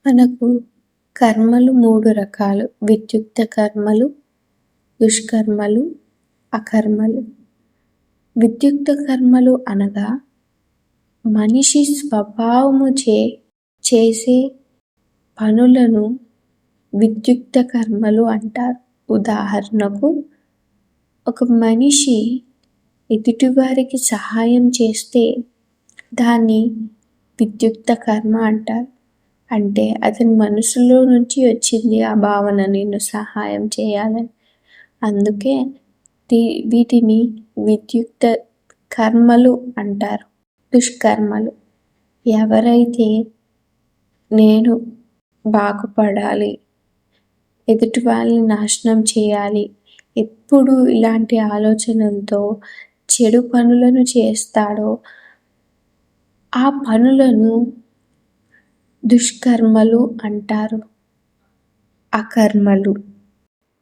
మనకు కర్మలు 3 రకాలు. విద్యుక్త కర్మలు, దుష్కర్మలు, అకర్మలు. విద్యుక్త కర్మలు అనగా మనిషి స్వభావముచే చేసే పనులను విద్యుక్త కర్మలు అంటారు. ఉదాహరణకు, ఒక మనిషి ఎదుటివారికి సహాయం చేస్తే దాన్ని విద్యుక్త కర్మ అంటారు. అంటే అతని మనసులో నుంచి వచ్చింది ఆ భావన, నేను సహాయం చేయాలని. అందుకే వీటిని విద్యుక్త కర్మలు అంటారు. దుష్కర్మలు, ఎవరైతే నేను బాగుపడాలి, ఎదుటి వాళ్ళని నాశనం చేయాలి, ఎప్పుడు ఇలాంటి ఆలోచనలతో చెడు పనులను చేస్తాడో ఆ పనులను దుష్కర్మలు అంటారు. అకర్మలు,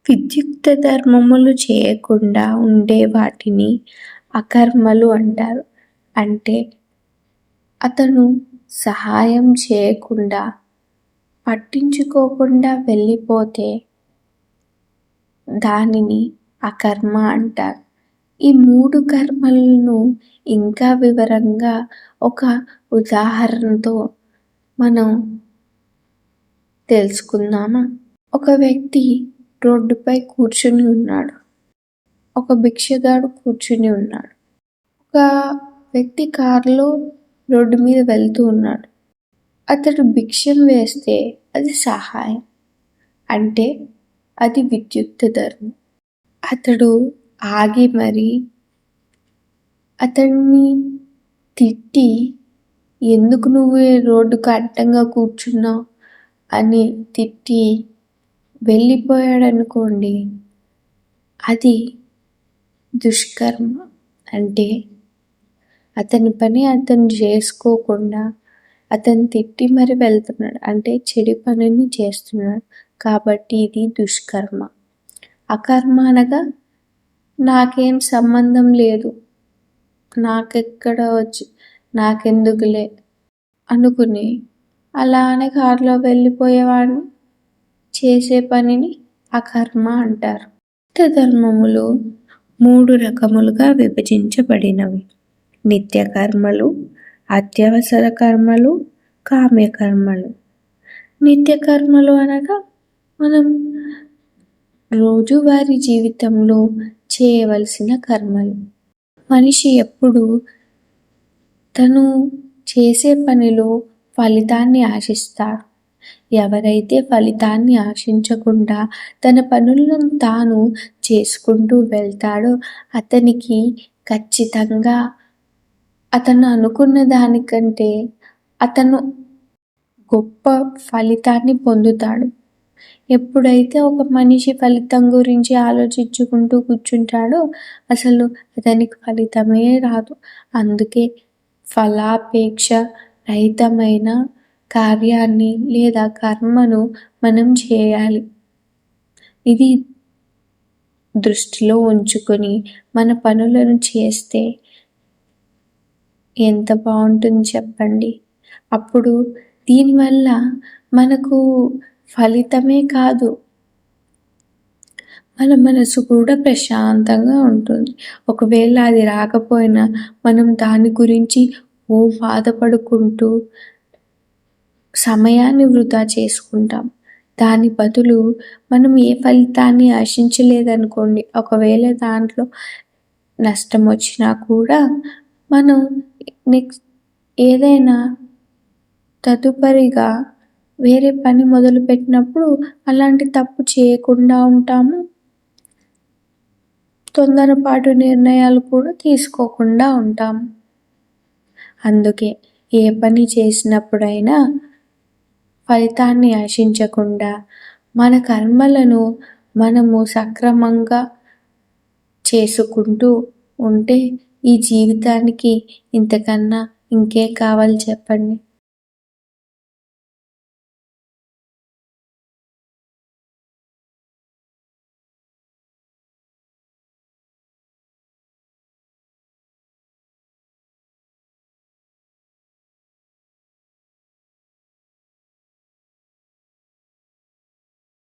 విద్యుక్త ధర్మములు చేయకుండా ఉండే వాటిని అకర్మలు అంటారు. అంటే అతను సహాయం చేయకుండా, పట్టించుకోకుండా వెళ్ళిపోతే దానిని అకర్మ అంటారు. ఈ 3 కర్మలను ఇంకా వివరంగా ఒక ఉదాహరణతో మనం తెలుసుకుందామా? ఒక వ్యక్తి రోడ్డుపై కూర్చుని ఉన్నాడు. ఒక భిక్షగాడు కూర్చుని ఉన్నాడు. ఒక వ్యక్తి కారులో రోడ్డు మీద వెళ్తూ ఉన్నాడు. అతడు భిక్షం వేస్తే అది సహాయం, అంటే అది విద్యుక్త ధర్మం. అతడు ఆగి మరి అతన్ని తిట్టి, ఎందుకు నువ్వు రోడ్డుకు అడ్డంగా కూర్చున్నావు అని తిట్టి వెళ్ళిపోయాడనుకోండి, అది దుష్కర్మ. అంటే అతని పని అతను చేసుకోకుండా అతను తిట్టి మరి వెళ్తున్నాడు, అంటే చెడు పనిని చేస్తున్నాడు. కాబట్టి ఇది దుష్కర్మ. అకర్మ అనగా నాకేం సంబంధం లేదు, నాకెందుకులే అనుకుని అలానే కారులో వెళ్ళిపోయేవాడు చేసే పనిని అకర్మ అంటారు. ధర్మములు 3 రకములుగా విభజించబడినవి. నిత్య కర్మలు, అత్యవసర కర్మలు, కామ్యకర్మలు. నిత్య కర్మలు అనగా మనం రోజువారీ జీవితంలో చేయవలసిన కర్మలు. మనిషి ఎప్పుడు తను చేసే పనిలో ఫలితాన్ని ఆశిస్తాడు. ఎవరైతే ఫలితాన్ని ఆశించకుండా తన పనులను తాను చేసుకుంటూ వెళ్తాడో అతనికి ఖచ్చితంగా అతను అనుకున్న దానికంటే అతను గొప్ప ఫలితాన్ని పొందుతాడు. ఎప్పుడైతే ఒక మనిషి ఫలితం గురించి ఆలోచించుకుంటూ కూర్చుంటాడో అసలు అతనికి ఫలితమే రాదు. అందుకే ఫలాపేక్ష రహితమైన కార్యాన్ని లేదా కర్మను మనం చేయాలి. ఇది దృష్టిలో ఉంచుకొని మన పనులను చేస్తే ఎంత బాగుంటుంది చెప్పండి. అప్పుడు దీనివల్ల మనకు ఫలితమే కాదు, మన మనసు కూడా ప్రశాంతంగా ఉంటుంది. ఒకవేళ అది రాకపోయినా మనం దాని గురించి బాధపడుకుంటూ సమయాన్ని వృధా చేసుకుంటాం. దాని బదులు మనం ఏ ఫలితాన్ని ఆశించలేదనుకోండి, ఒకవేళ దాంట్లో నష్టం వచ్చినా కూడా మనం ఏదైనా తదుపరిగా వేరే పని మొదలుపెట్టినప్పుడు అలాంటి తప్పు చేయకుండా ఉంటాము. తొందరపాటు నిర్ణయాలు కూడా తీసుకోకుండా ఉంటాము. అందుకే ఏ పని చేసినప్పుడైనా ఫలితాన్ని ఆశించకుండా మన కర్మలను మనము సక్రమంగా చేసుకుంటూ ఉంటే ఈ జీవితానికి ఇంతకన్నా ఇంకేం కావాలి చెప్పండి.